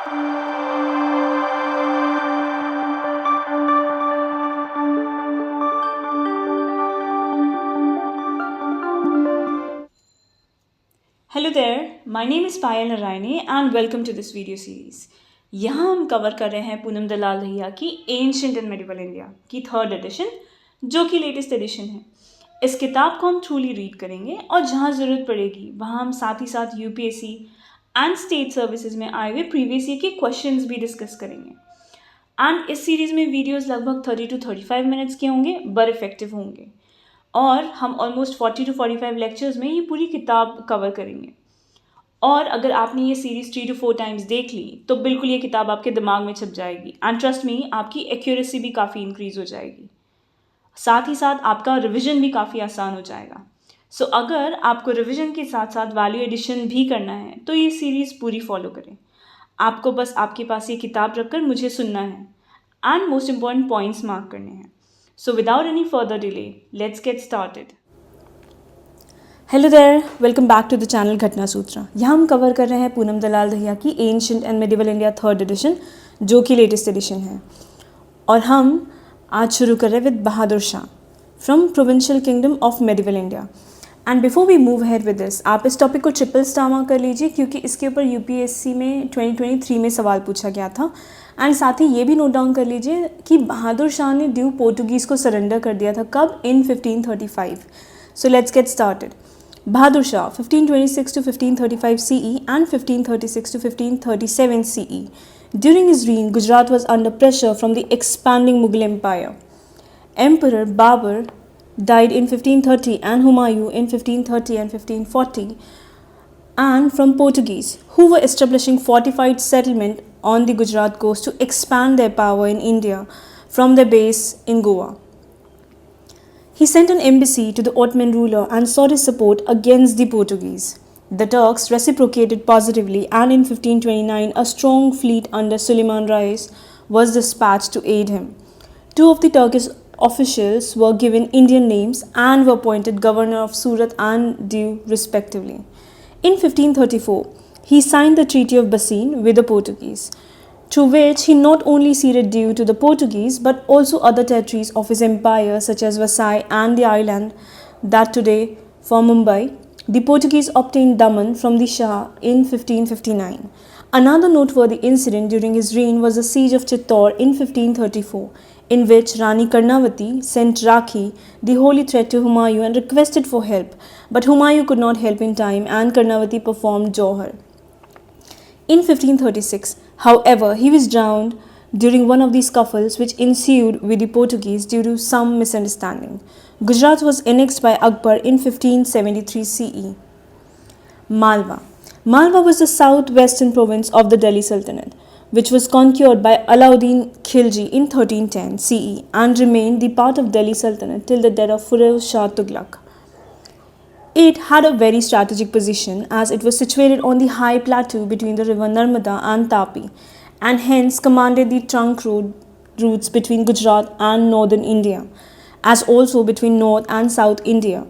Hello there, my name is Payal Narayani and welcome to this video series. यहाँ हम cover कर रहे हैं पूनम दलाल दहिया की एंशिएंट एंड मेडिवल इंडिया की 3rd एडिशन, जो कि लेटेस्ट एडिशन है. इस किताब को हम ट्रूली रीड करेंगे और जहाँ ज़रूरत पड़ेगी वहाँ हम साथ ही साथ UPSC एंड स्टेट सर्विसेज में आए हुए प्रीवियस ईयर के क्वेश्चंस भी डिस्कस करेंगे. एंड इस सीरीज़ में वीडियोज़ लगभग 30 to 35 मिनट्स के होंगे, बट इफेक्टिव होंगे. और हम ऑलमोस्ट 40 to 45 लेक्चर्स में ये पूरी किताब कवर करेंगे. और अगर आपने ये सीरीज़ 3 to 4 टाइम्स देख ली तो बिल्कुल ये किताब आपके दिमाग में छप जाएगी. एंड ट्रस्ट मी, आपकी एक्यूरेसी भी काफ़ी इंक्रीज़ हो जाएगी. साथ ही साथ आपका रिविज़न भी काफ़ी आसान हो जाएगा. सो अगर आपको रिविज़न के साथ साथ वैल्यू एडिशन भी करना है तो ये सीरीज़ पूरी फॉलो करें. आपको बस आपके पास ये किताब रखकर मुझे सुनना है and most important points mark करने हैं. So without any further delay, let's get started. Hello there, welcome back to the channel Ghatna Sutra. यहाँ हम कवर कर रहे हैं पूनम दलाल दहिया की ancient and medieval India 3rd edition, जो कि लेटेस्ट एडिशन है. और हम आज शुरू कर रहे हैं with Bahadur Shah from provincial kingdom of medieval India. And before we move ahead with this, आप इस टॉपिक को ट्रिपल स्टार मार्क कर लीजिए क्योंकि इसके ऊपर UPSC में 2023 में सवाल पूछा गया था. एंड साथ ही ये भी नोट डाउन कर लीजिए कि बहादुर शाह ने ड्यू पोर्टुगीज़ को सरेंडर कर दिया था कब, इन 1535. So let's get started. Bahadur Shah 1526 to 1535 CE and 1536 to 1537 CE. During his reign, Gujarat was under pressure from the expanding Mughal Empire. Emperor Babur died in 1530 and Humayun in 1530 and 1540, and from Portuguese, who were establishing fortified settlement on the Gujarat coast to expand their power in India from their base in Goa. He sent an embassy to the Ottoman ruler and sought his support against the Portuguese. The Turks reciprocated positively, and in 1529 a strong fleet under Suleiman Reis was dispatched to aid him. 2 of the Turkish officials were given Indian names and were appointed governor of Surat and Diu respectively. In 1534, he signed the Treaty of Bassein with the Portuguese, through which he not only ceded Diu to the Portuguese but also other territories of his empire such as Vasai and the island that today form Mumbai. The Portuguese obtained Daman from the Shah in 1559. Another noteworthy incident during his reign was the siege of Chittor in 1534, in which Rani Karnavati sent Rakhi, the holy thread, to Humayun and requested for help, but Humayun could not help in time and Karnavati performed Johar. In 1536, however, he was drowned during one of these scuffles which ensued with the Portuguese due to some misunderstanding. Gujarat was annexed by Akbar in 1573 CE. Malwa. Malwa was the southwestern province of the Delhi Sultanate, which was conquered by Alauddin Khilji in 1310 CE and remained the part of Delhi Sultanate till the death of Firoz Shah Tughlaq. It had a very strategic position as it was situated on the high plateau between the river Narmada and Tapi, and hence commanded the trunk routes between Gujarat and northern India, as also between North and South India.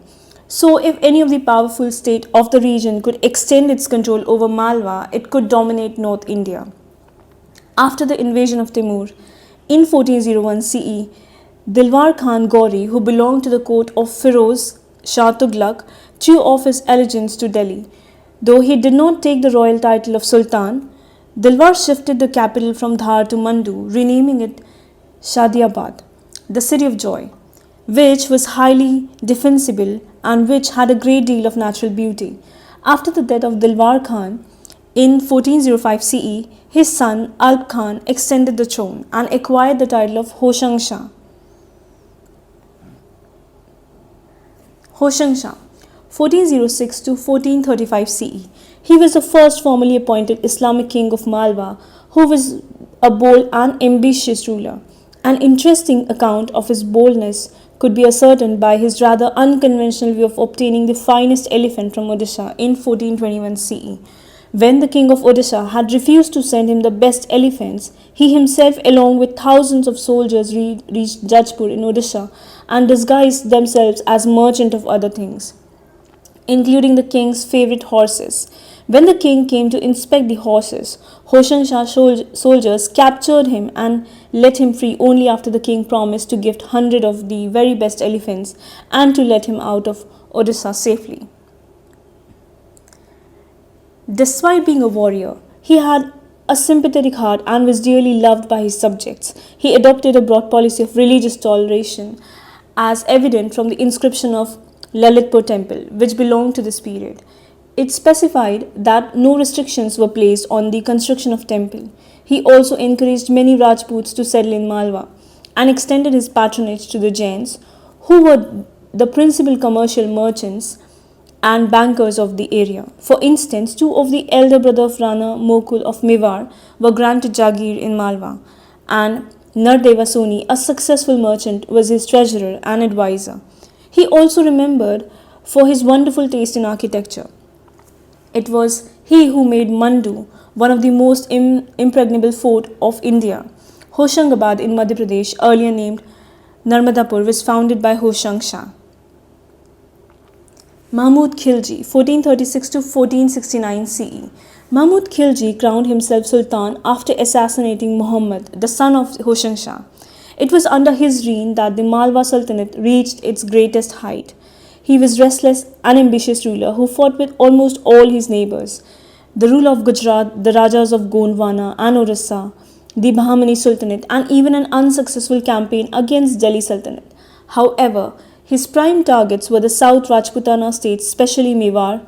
So if any of the powerful state of the region could extend its control over Malwa, it could dominate North India. After the invasion of Timur in 1401 CE, Dilwar Khan Gauri, who belonged to the court of Firoz Shah Tughlaq, threw off his allegiance to Delhi. Though he did not take the royal title of Sultan, Dilwar shifted the capital from Dhar to Mandu, renaming it Shadiabad, the city of joy, which was highly defensible and which had a great deal of natural beauty. After the death of Dilwar Khan in 1405 CE, his son Alp Khan extended the throne and acquired the title of Hoshang Shah. Hoshang Shah, 1406 to 1435 CE. He was the first formally appointed Islamic king of Malwa, who was a bold and ambitious ruler. An interesting account of his boldness could be ascertained by his rather unconventional way of obtaining the finest elephant from Odisha in 1421 CE. When the king of Odisha had refused to send him the best elephants, he himself, along with thousands of soldiers, reached Jajpur in Odisha and disguised themselves as merchants of other things, including the king's favorite horses, When the king came to inspect the horses, Hoshang Shah soldiers captured him and let him free only after the king promised to gift 100 of the very best elephants and to let him out of Odisha safely. Despite being a warrior, he had a sympathetic heart and was dearly loved by his subjects. He adopted a broad policy of religious toleration, as evident from the inscription of Lalitpur temple, which belonged to this period. It specified that no restrictions were placed on the construction of temple. He also encouraged many Rajputs to settle in Malwa and extended his patronage to the Jains, who were the principal commercial merchants and bankers of the area. For instance, two of the elder brother of Rana Mokul of Mewar were granted Jagir in Malwa, and Nardeva Soni, a successful merchant, was his treasurer and advisor. He also remembered for his wonderful taste in architecture. It was he who made Mandu, one of the most impregnable fort of India. Hoshangabad in Madhya Pradesh, earlier named Narmadapur, was founded by Hoshang Shah. Mahmud Khilji, 1436 to 1469 CE. Mahmud Khilji crowned himself Sultan after assassinating Muhammad, the son of Hoshang Shah. It was under his reign that the Malwa Sultanate reached its greatest height. He was restless and ambitious ruler who fought with almost all his neighbors. The rule of Gujarat, the Rajas of Gondwana and Orissa, the Bahmani Sultanate, and even an unsuccessful campaign against Delhi Sultanate. However, his prime targets were the South Rajputana states, especially Mewar.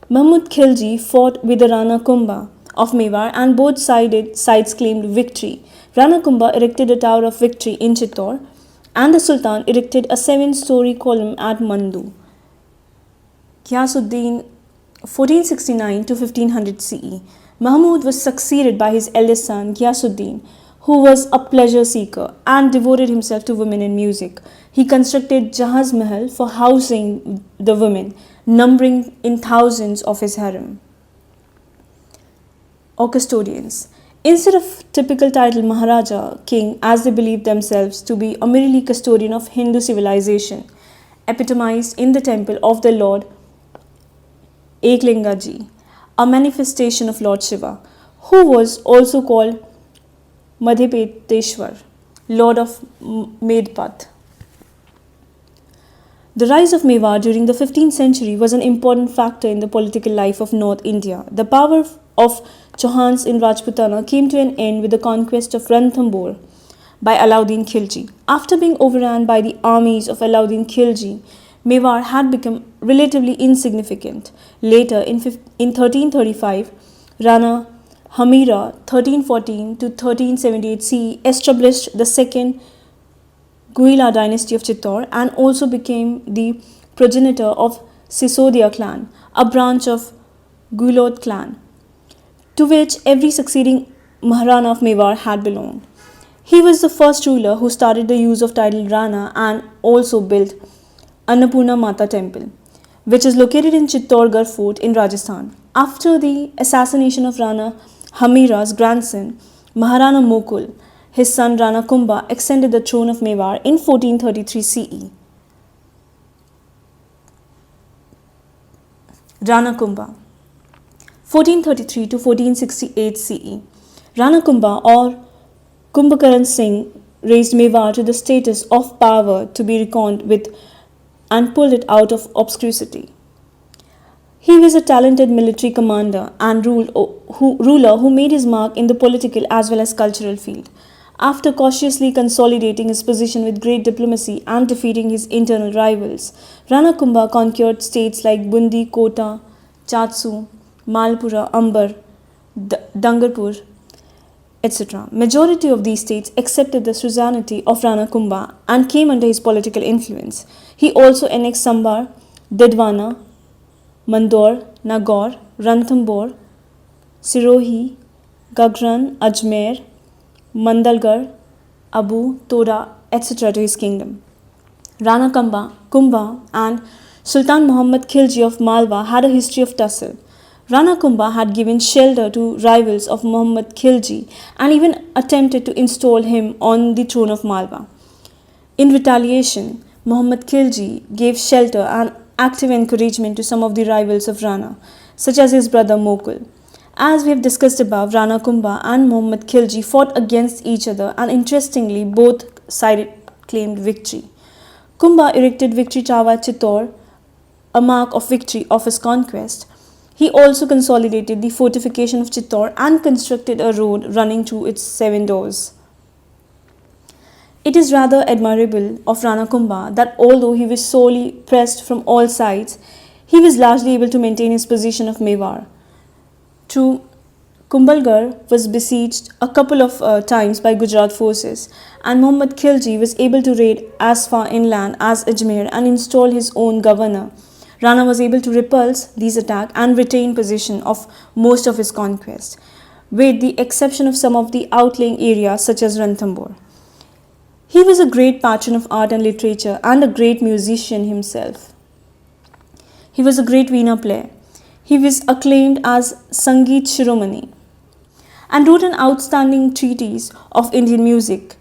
Mahmud Khilji fought with the Rana Kumbha of Mewar and both sides claimed victory. Rana Kumbha erected a tower of victory in Chittor and the Sultan erected a 7-story column at Mandu. Ghiyasuddin, 1469 to 1500 CE. Mahmud was succeeded by his eldest son Ghiyasuddin, who was a pleasure seeker and devoted himself to women and music. He constructed Jahaz Mahal for housing the women, numbering in thousands of his harem. Or custodians. Instead of typical title Maharaja, king, as they believed themselves to be a merely custodian of Hindu civilization, epitomized in the temple of the Lord Eklingaji, a manifestation of Lord Shiva, who was also called Madhyapeteshwar, Lord of Medpat. The rise of Mewar during the 15th century was an important factor in the political life of North India. The power of Chauhans in Rajputana came to an end with the conquest of Ranthambore by Alauddin Khilji. After being overrun by the armies of Alauddin Khilji, Mewar had become relatively insignificant. Later, in 1335, Rana Hamira, 1314 to 1378 CE, established the second Guhila dynasty of Chittor and also became the progenitor of Sisodia clan, a branch of Guilod clan, to which every succeeding Maharana of Mewar had belonged. He was the first ruler who started the use of title Rana and also built Annapurna Mata temple, which is located in Chittorgarh fort in Rajasthan. After the assassination of Rana Hamira's grandson, Maharana Mokul, his son Rana Kumbha extended the throne of Mewar in 1433 CE. Rana Kumbha, 1433 to 1468 CE. Rana Kumbha or Kumbhakaran Singh raised Mewar to the status of power to be reckoned with and pulled it out of obscurity. He was a talented military commander and ruler who made his mark in the political as well as cultural field. After cautiously consolidating his position with great diplomacy and defeating his internal rivals, Rana Kumbha conquered states like Bundi, Kota, Chatsu, Malpura, Ambar, Dangarpur, etc. Majority of these states accepted the suzerainty of Rana Kumbha and came under his political influence. He also annexed Sambar, Didwana, Mandor, Nagaur, Ranthambore, Sirohi, Gagran, Ajmer, Mandalgarh, Abu, Tora, etc. to his kingdom. Rana Kumbha and Sultan Muhammad Khilji of Malwa had a history of tussle. Rana Kumbha had given shelter to rivals of Muhammad Khilji and even attempted to install him on the throne of Malwa. In retaliation, Muhammad Khilji gave shelter and active encouragement to some of the rivals of Rana. such as his brother Mokul. As we have discussed above, Rana Kumbha and Muhammad Khilji fought against each other, and interestingly, both sides claimed victory. Kumbha erected Victory Tower at Chittor, a mark of victory of his conquest. He also consolidated the fortification of Chittor and constructed a road running through its 7 doors. It is rather admirable of Rana Kumbha that although he was sorely pressed from all sides, he was largely able to maintain his position of Mewar. True, Kumbhalgarh was besieged a couple of times by Gujarat forces, and Muhammad Khilji was able to raid as far inland as Ajmer and install his own governor. Rana was able to repulse these attacks and retain possession of most of his conquest, with the exception of some of the outlying areas such as Ranthambore. He was a great patron of art and literature and a great musician himself. He was a great veena player. He was acclaimed as Sangeet Shiromani and wrote an outstanding treatise of Indian music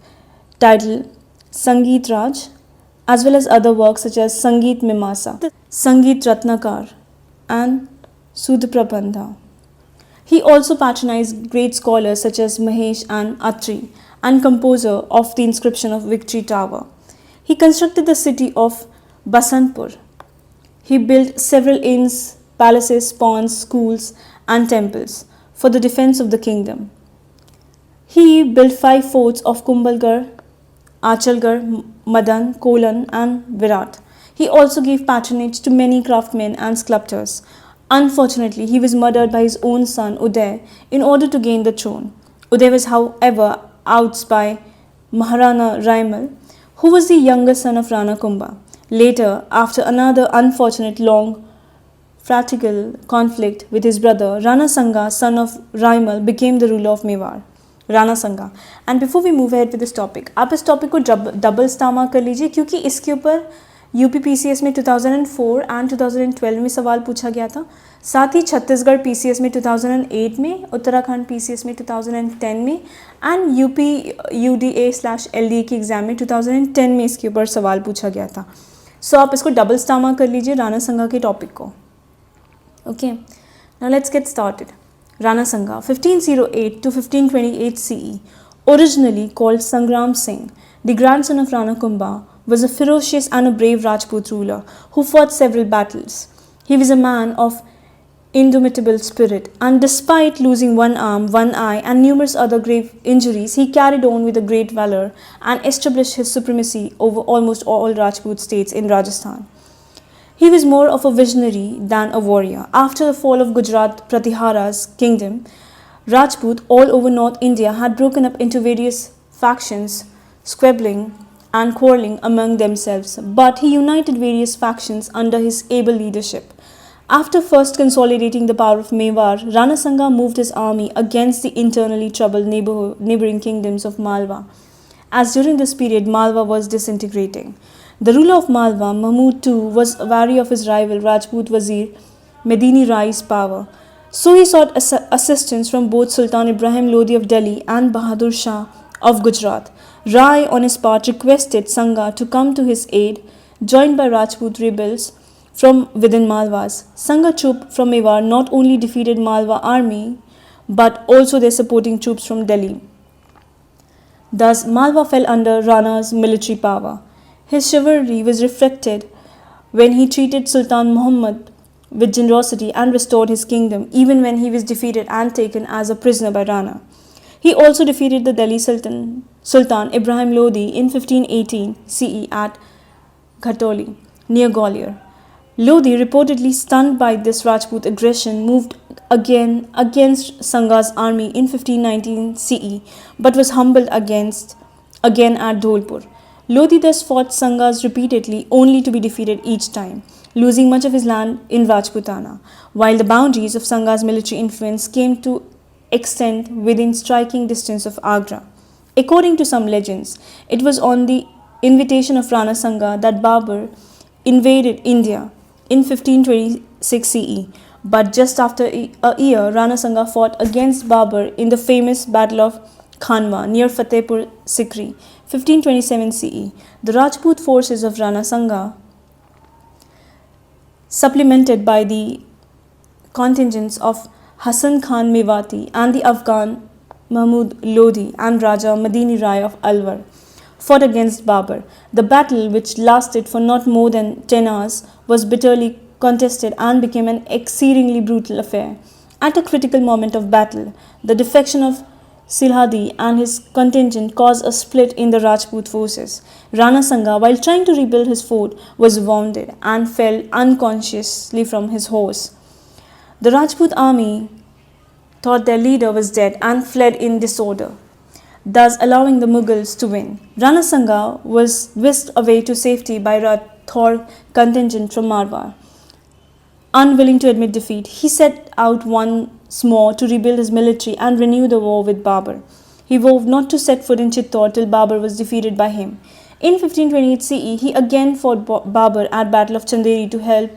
titled Sangeet Raj, as well as other works such as Sangeet Mimasa, Sangeet Ratnakar, and Sudha Prabandha. He also patronized great scholars such as Mahesh and Atri and composer of the inscription of Victory Tower. He constructed the city of Basantpur. He built several inns, palaces, ponds, schools, and temples for the defense of the kingdom. He built 5 forts of Kumbhalgarh, Achalgarh, Madan, Kolan, and Virat. He also gave patronage to many craftsmen and sculptors. Unfortunately, he was murdered by his own son Uday in order to gain the throne. Uday was, however, ousted by Maharana Raimal, who was the younger son of Rana Kumbha. Later, after another unfortunate long fratrical conflict with his brother, Rana Sanga, son of Raimal, became the ruler of Mewar. Rana Sanga. And before we move ahead with this topic, आप इस topic को double स्टामा कर लीजिए क्योंकि इसके ऊपर UPPCS में 2004 and 2012 में सवाल पूछा गया था. साथ ही छत्तीसगढ़ PCS में 2008 में, उत्तराखंड PCS में 2010 में एंड UP UDA/LDA के एग्ज़ाम में 2010 में इसके ऊपर सवाल पूछा गया था. सो आप इसको डबल स्टामा कर लीजिए राणा संगा के टॉपिक को. Okay, now let's get started. Rana Sanga, 1508 to 1528 CE, originally called Sangram Singh, the grandson of Rana Kumbha, was a ferocious and a brave Rajput ruler who fought several battles. He was a man of indomitable spirit, and despite losing one arm, one eye, and numerous other grave injuries, he carried on with a great valor and established his supremacy over almost all Rajput states in Rajasthan. He was more of a visionary than a warrior. After the fall of Gujarat Pratihara's kingdom, Rajput all over North India had broken up into various factions, squabbling and quarreling among themselves, but he united various factions under his able leadership. After first consolidating the power of Mewar, Rana Sanga moved his army against the internally troubled neighboring kingdoms of Malwa, as during this period Malwa was disintegrating. The ruler of Malwa, Mahmud II, was wary of his rival Rajput Wazir Medini Rai's power. So he sought assistance from both Sultan Ibrahim Lodi of Delhi and Bahadur Shah of Gujarat. Rai, on his part, requested Sanga to come to his aid, joined by Rajput rebels from within Malwas. Sanga troops from Mewar not only defeated Malwa army, but also their supporting troops from Delhi. Thus, Malwa fell under Rana's military power. His chivalry was reflected when he treated Sultan Muhammad with generosity and restored his kingdom, even when he was defeated and taken as a prisoner by Rana. He also defeated the Delhi Sultan Ibrahim Lodi in 1518 CE at Ghatoli, near Gwalior. Lodi, reportedly stunned by this Rajput aggression, moved again against Sanga's army in 1519 CE, but was humbled again at Dholpur. Lodi thus fought Sangas repeatedly, only to be defeated each time, losing much of his land in Rajputana, while the boundaries of Sanga's military influence came to extend within striking distance of Agra. According to some legends, it was on the invitation of Rana Sanga that Babur invaded India in 1526 CE, but just after a year, Rana Sanga fought against Babur in the famous Battle of Khanwa near Fatehpur Sikri, 1527 CE. The Rajput forces of Rana Sanga, supplemented by the contingents of Hassan Khan Mewati and the Afghan Mahmud Lodi and Raja Madini Rai of Alwar fought against Babur. The battle, which lasted for not more than 10 hours, was bitterly contested and became an exceedingly brutal affair. At a critical moment of battle, the defection of Silhadi and his contingent caused a split in the Rajput forces. Rana Sanga, while trying to rebuild his fort, was wounded and fell unconsciously from his horse. The Rajput army thought their leader was dead and fled in disorder, thus allowing the Mughals to win. Rana Sanga was whisked away to safety by Rathore contingent from Marwar. Unwilling to admit defeat, he set out once more to rebuild his military and renew the war with Babur. He vowed not to set foot in Chittor till Babur was defeated by him. In 1528 CE, he again fought Babur at Battle of Chanderi to help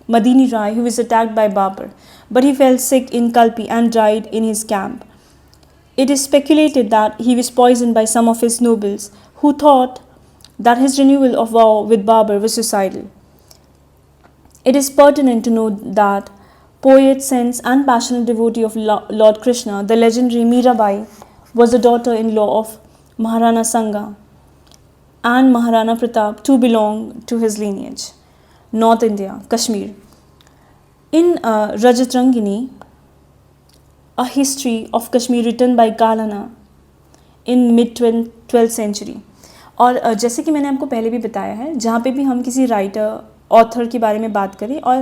Madini Rai, who was attacked by Babur, but he fell sick in Kalpi and died in his camp. It is speculated that he was poisoned by some of his nobles, who thought that his renewal of war with Babur was suicidal. It is pertinent to note that poet, sense and passionate devotee of Lord Krishna, the legendary Mirabai, was the daughter-in-law of Maharana Sanga, and Maharana Pratap too belonged to his lineage. North India, Kashmir. In Rajat Rangini, a history of Kashmir written by Kalana in mid-12th century, और जैसे कि मैंने आपको पहले भी बताया है, जहाँ पे भी हम किसी राइटर ऑथर के बारे में बात करें और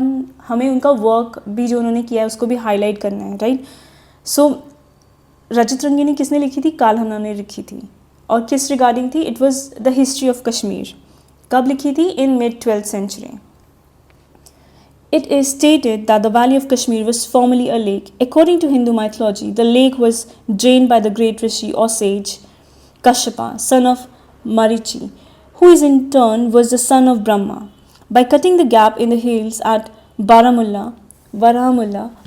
हमें उनका वर्क भी जो उन्होंने किया है उसको भी हाईलाइट करना है, राइट. सो रजत रंगिनी किसने लिखी थी? काल्हना ने लिखी थी. और किस रिगार्डिंग थी? It was the history of Kashmir. कब लिखी थी? इन mid-12th century. It is stated that the valley of Kashmir was formerly a lake. According to Hindu mythology, the lake was drained by the great rishi or sage Kashyapa, son of Marichi, who in turn was the son of Brahma. By cutting the gap in the hills at Baramulla,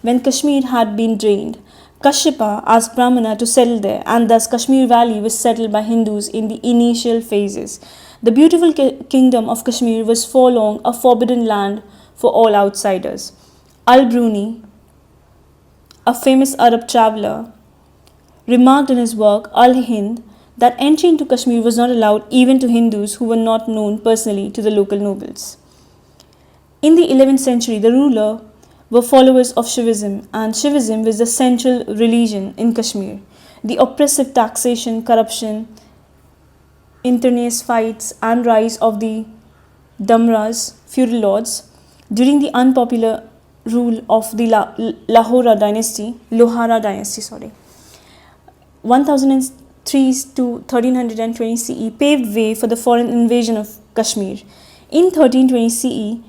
when Kashmir had been drained, Kashyapa asked Brahmana to settle there, and thus Kashmir Valley was settled by Hindus in the initial phases. The beautiful kingdom of Kashmir was for long a forbidden land for all outsiders. Al-Bruni, a famous Arab traveller, remarked in his work Al-Hind that entry into Kashmir was not allowed even to Hindus who were not known personally to the local nobles. In the 11th century, the ruler were followers of Shivism, and Shivism was the central religion in Kashmir. The oppressive taxation, corruption, internecine fights, and rise of the Damras, feudal lords, during the unpopular rule of the Lohara dynasty, 1003 to 1320 CE, paved way for the foreign invasion of Kashmir. In 1320 CE,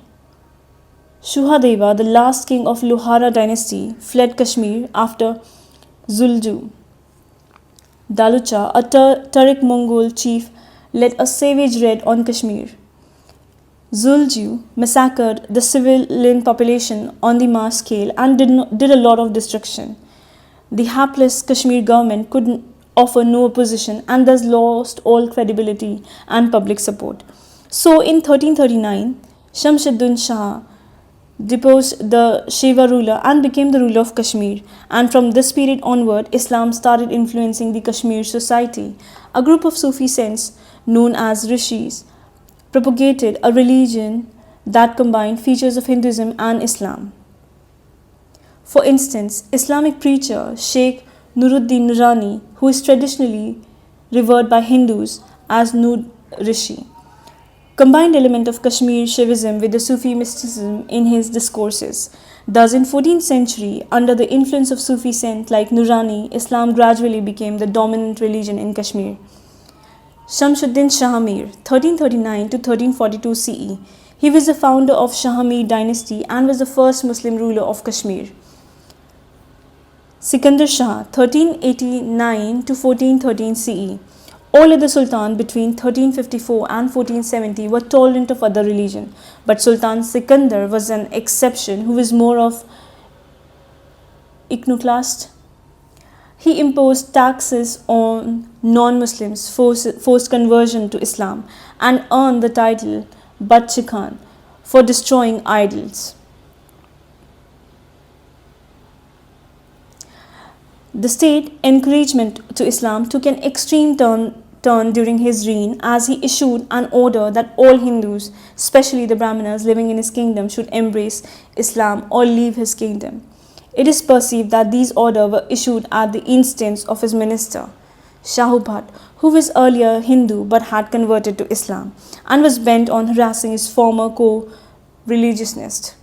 Shuhadeva, the last king of Lohara dynasty, fled Kashmir after Zulju. Dalucha, a Turkic-Mongol chief, led a savage raid on Kashmir. Zulju massacred the civilian population on the mass scale and did a lot of destruction. The hapless Kashmir government could offer no opposition and thus lost all credibility and public support. So in 1339, Shamsuddin Shah deposed the Shiva ruler and became the ruler of Kashmir, and from this period onward, Islam started influencing the Kashmir society. A group of Sufi saints known as Rishis propagated a religion that combined features of Hinduism and Islam. For instance, Islamic preacher Sheikh Nuruddin Nurani, who is traditionally revered by Hindus as Nur Rishi, combined element of Kashmir Shivism with the Sufi mysticism in his discourses. Thus, in 14th century, under the influence of Sufi saints like Nurani, Islam gradually became the dominant religion in Kashmir. Shamsuddin Shah Mir, 1339 to 1342 CE. He was the founder of Shahamid dynasty and was the first Muslim ruler of Kashmir. Sikandar Shah, 1389 to 1413 CE. All other sultans between 1354 and 1470 were tolerant of other religion, but Sultan Sikandar was an exception who was more of iconoclast. He imposed taxes on non-Muslims, forced conversion to Islam, and earned the title Badshah Khan for destroying idols. The state encouragement to Islam took an extreme turn during his reign, as he issued an order that all Hindus, especially the Brahmanas living in his kingdom, should embrace Islam or leave his kingdom. It is perceived that these orders were issued at the instance of his minister, Shahu Bhatt, who was earlier Hindu but had converted to Islam and was bent on harassing his former co-religionist.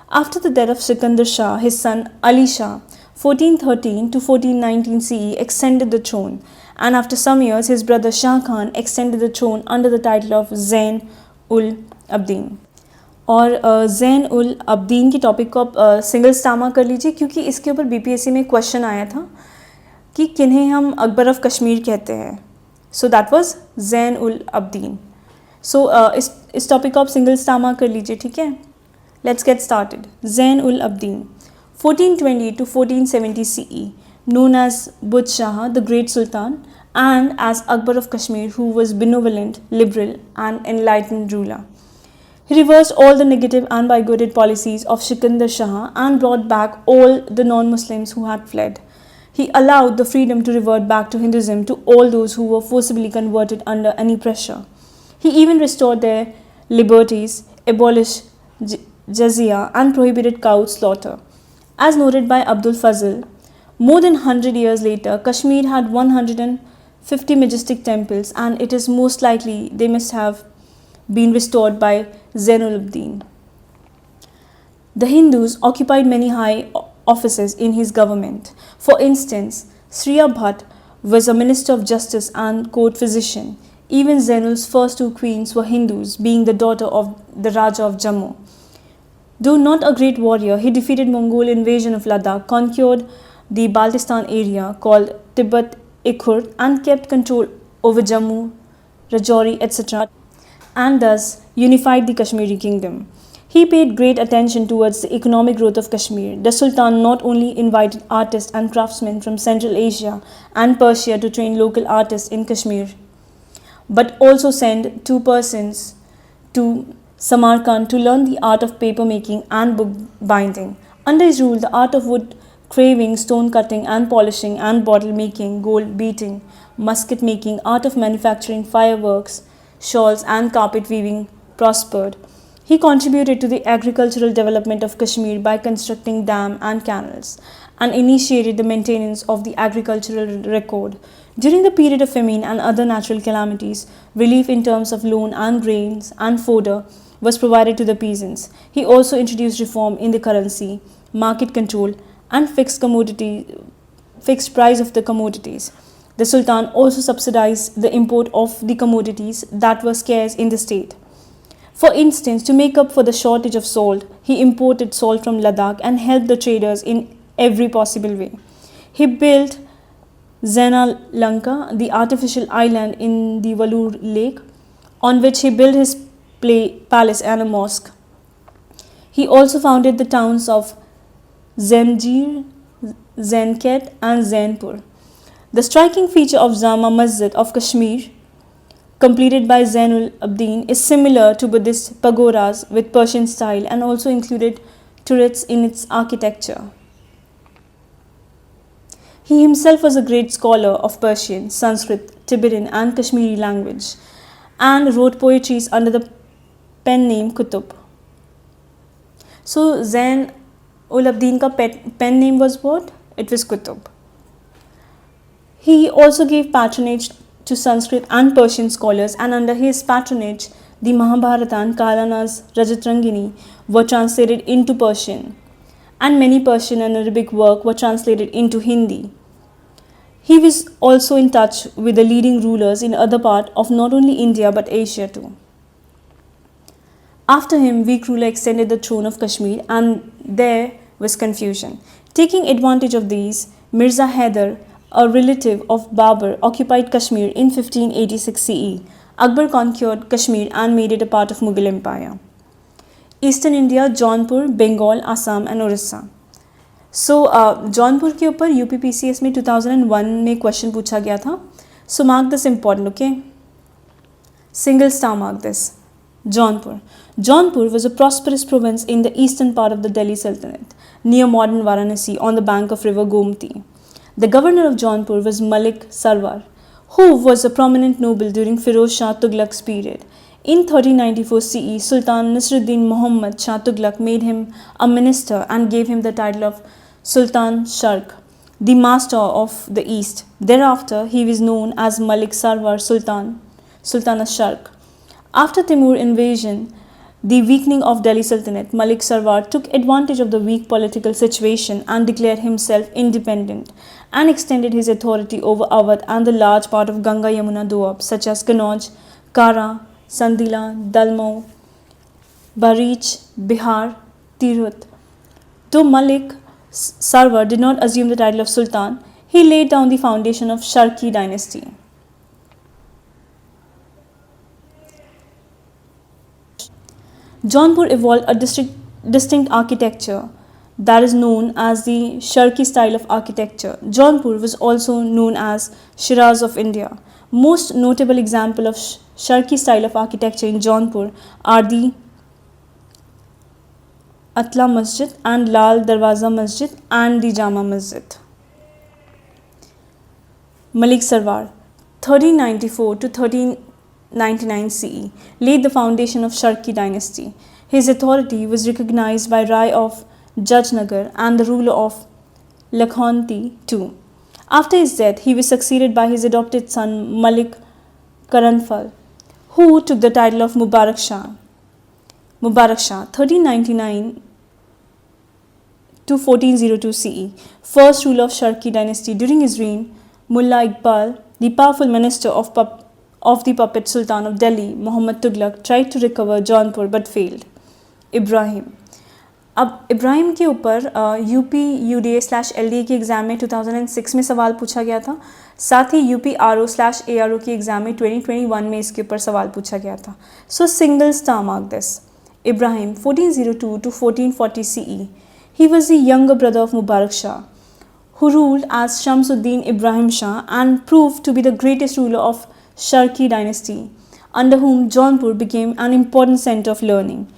After the death of Sikandar Shah, his son Ali Shah, 1413 to 1419 CE, extended the throne, and after some years his brother Shah Khan extended the throne under the title of Zain ul Abdin. और ज़ैन उल अब्दीन की topic को आप single स्टामा कर लीजिए, क्योंकि इसके ऊपर BPSC में क्वेश्चन आया था कि किन्हें हम अकबर ऑफ कश्मीर कहते हैं. सो दैट वाज ज़ैन उल अब्दीन. सो इस टॉपिक को आप सिंगल स्टामा कर लीजिए, ठीक है. Let's get started. Zain ul Abidin 1420 to 1470 CE, known as Buddh Shah, the Great Sultan, and as Akbar of Kashmir, who was benevolent, liberal, and enlightened ruler. He reversed all the negative and bigoted policies of Sikandar Shah and brought back all the non-Muslims who had fled. He allowed the freedom to revert back to Hinduism to all those who were forcibly converted under any pressure. He even restored their liberties, abolished jizya, and prohibited cow slaughter. As noted by Abdul Fazl, more than 100 years later, Kashmir had 150 majestic temples, and it is most likely they must have been restored by Zainul Abdin. The Hindus occupied many high offices in his government. For instance, Shriya Bhatt was a minister of justice and court physician. Even Zainul's first two queens were Hindus, being the daughter of the Raja of Jammu. Though not a great warrior, he defeated Mongol invasion of Ladakh, conquered the Baltistan area called Tibet Ikhur, and kept control over Jammu, Rajouri, etc., and thus unified the Kashmiri kingdom. He paid great attention towards the economic growth of Kashmir. The Sultan not only invited artists and craftsmen from Central Asia and Persia to train local artists in Kashmir, but also sent 2 persons to Samarkand to learn the art of paper making and book binding. Under his rule, the art of wood carving, stone cutting and polishing, and bottle making, gold beating, musket making, art of manufacturing fireworks, shawls and carpet weaving prospered. He contributed to the agricultural development of Kashmir by constructing dams and canals, and initiated the maintenance of the agricultural record. During the period of famine and other natural calamities, relief in terms of loan and grains and fodder was provided to the peasants. He also introduced reform in the currency, market control, and fixed price of the commodities. The Sultan also subsidized the import of the commodities that were scarce in the state. For instance, to make up for the shortage of salt, he imported salt from Ladakh and helped the traders in every possible way. He built Zena Lanka, the artificial island in the Vallur lake, on which he built his palace and a mosque. He also founded the towns of Zemjir, Zenket, and Zainpur. The striking feature of Jama Masjid of Kashmir, completed by Zainul Abdin, is similar to Buddhist pagodas with Persian style, and also included turrets in its architecture. He himself was a great scholar of Persian, Sanskrit, Tibetan, and Kashmiri language, and wrote poetries under the pen name Kutub. So Zain ul Abdin ka pen name was what? It was Kutub. He also gave patronage to Sanskrit and Persian scholars, and under his patronage, the Mahabharata and Kalana's Rajatrangini were translated into Persian, and many Persian and Arabic work were translated into Hindi. He was also in touch with the leading rulers in other parts of not only India but Asia too. After him, weak ruler extended the throne of Kashmir, and there was confusion. Taking advantage of these, Mirza Haider, a relative of Babur, occupied Kashmir in 1586 CE. Akbar conquered Kashmir and made it a part of Mughal Empire. Eastern India, Jaunpur, Bengal, Assam and Orissa. So, Jaunpur के ऊपर UPPCS में 2001 में question पूछा गया था. So, mark this important, okay? Single star mark this. Jaunpur. Jaunpur was a prosperous province in the eastern part of the Delhi Sultanate, near modern Varanasi on the bank of river Gomti. The governor of Jaunpur was Malik Sarwar, who was a prominent noble during Firoz Shah Tughlaq's period. In 1394 CE, Sultan Nasruddin Muhammad Shah Tughlaq made him a minister and gave him the title of Sultan Sharq, the master of the East. Thereafter, he was known as Malik Sarwar Sultan Sharq. After Timur invasion, the weakening of Delhi Sultanate, Malik Sarwar took advantage of the weak political situation and declared himself independent and extended his authority over Awadh and the large part of Ganga Yamuna Doab such as Kannauj, Kara, Sandila, Dalmau, Barich, Bihar, Tirhut. Though Malik Sarwar did not assume the title of Sultan, he laid down the foundation of Sharqi dynasty. Jaunpur evolved a distinct architecture that is known as the Sharqi style of architecture. Jaunpur was also known as Shiraz of India. Most notable example of Sharqi style of architecture in Jaunpur are the Atla Masjid and Lal Darwaza Masjid and the Jama Masjid. Malik Sarwar, 1394 to 1399 CE, laid the foundation of Sharqi dynasty. His authority was recognized by Rai of Jajnagar and the ruler of Lakhonti too. After his death, he was succeeded by his adopted son Malik Karanfal, who took the title of Mubarak Shah. Mubarak Shah, 1399 to 1402 CE, first ruler of Sharqi dynasty. During his reign, Mullah Iqbal, the powerful minister of the puppet Sultan of Delhi, Muhammad Tughlaq, tried to recover Jaunpur but failed. Ibrahim. अब इब्राहिम के ऊपर UP UDA/LDA के exam में 2006 में सवाल पूछा गया था, साथ ही UPRO/ARO के एग्ज़ाम में 2021 में इसके ऊपर सवाल पूछा गया था. सो single star mark this. Ibrahim, 1402 to 1440 CE. He was the younger brother of Mubarak Shah, who ruled as Shamsuddin Ibrahim Shah and proved to be the greatest ruler of Sharqi dynasty, under whom Jaunpur became an important center of learning.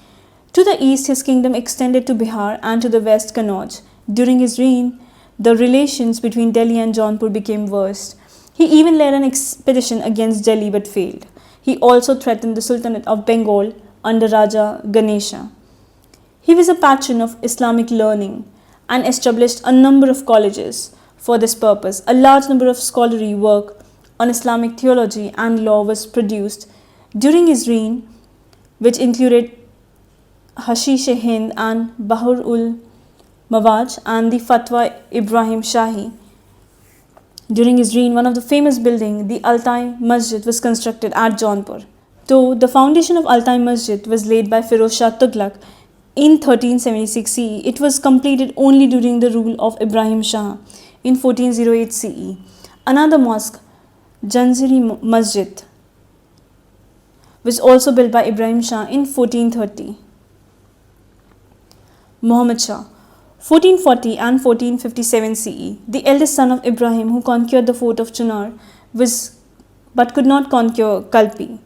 To the east, his kingdom extended to Bihar and to the west, Kannauj. During his reign, the relations between Delhi and Jaunpur became worse. He even led an expedition against Delhi but failed. He also threatened the Sultanate of Bengal under Raja Ganesha. He was a patron of Islamic learning and established a number of colleges for this purpose. A large number of scholarly work on Islamic theology and law was produced during his reign, which included Hashish-e-Hind and Bahr-ul-Mawaj and the Fatwa Ibrahim Shahi. During his reign, one of the famous buildings, the Altai Masjid, was constructed at Jaunpur. Though the foundation of Altai Masjid was laid by Firoz Shah Tughlaq in 1376 CE, it was completed only during the rule of Ibrahim Shah in 1408 CE. Another mosque, Janziri Masjid, was also built by Ibrahim Shah in 1430. Muhammad Shah, 1440 and 1457 CE, the eldest son of Ibrahim, who conquered the fort of Chunar but could not conquer Kalpi.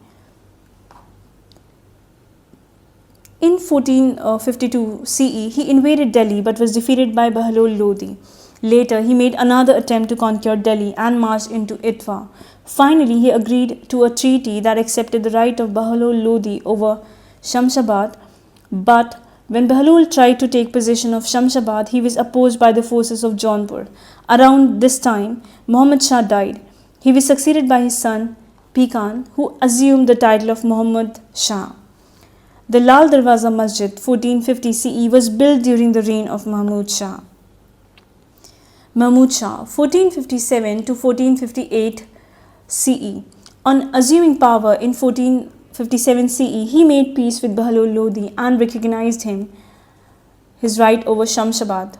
In 1452 CE, he invaded Delhi but was defeated by Bahlol Lodi. Later, he made another attempt to conquer Delhi and marched into Itwa. Finally, he agreed to a treaty that accepted the right of Bahlol Lodi over Shamshabad, but when Bahlol tried to take possession of Shamshabad, he was opposed by the forces of Jaunpur. Around this time, Muhammad Shah died. He was succeeded by his son, Pikan, who assumed the title of Muhammad Shah. The Lal Darwaza Masjid, 1450 CE, was built during the reign of Mahmud Shah. Mahmud Shah, 1457 to 1458 CE. On assuming power in 1457 CE, he made peace with Bahlol Lodi and recognized his right over Shamshabad.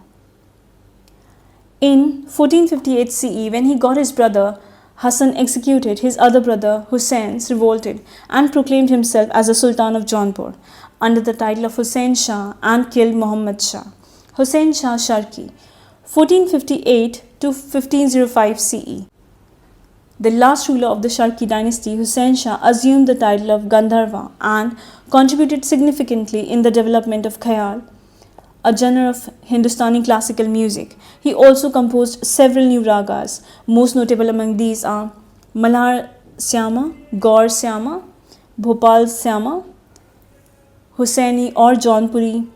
In 1458 CE, when he got his brother Hassan executed, his other brother Hussein revolted and proclaimed himself as the Sultan of Jaunpur under the title of Hussein Shah and killed Muhammad Shah. Hussein Shah Sharqi, 1458 to 1505 CE. The last ruler of the Sharki dynasty, Hussain Shah, assumed the title of Gandharva and contributed significantly in the development of Khayal, a genre of Hindustani classical music. He also composed several new ragas. Most notable among these are Malhar Syama, Gaur Syama, Bhopal Syama, Hussaini or Jaunpuri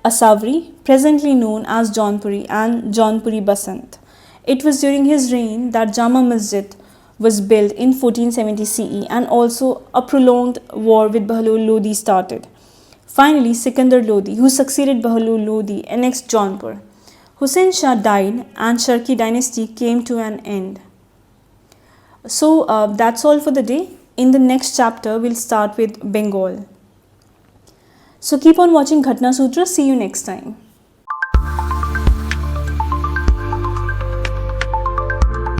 Asavri, presently known as Jaunpuri, and Jaunpuri Basant. It was during his reign that Jama Masjid was built in 1470 CE, and also a prolonged war with Bahlul Lodi started. Finally, Sikandar Lodi, who succeeded Bahlul Lodi, annexed Jaunpur. Hussain Shah died and Sharki dynasty came to an end. So that's all for the day. In the next chapter, we'll start with Bengal. So keep on watching Ghatna Sutra. See you next time.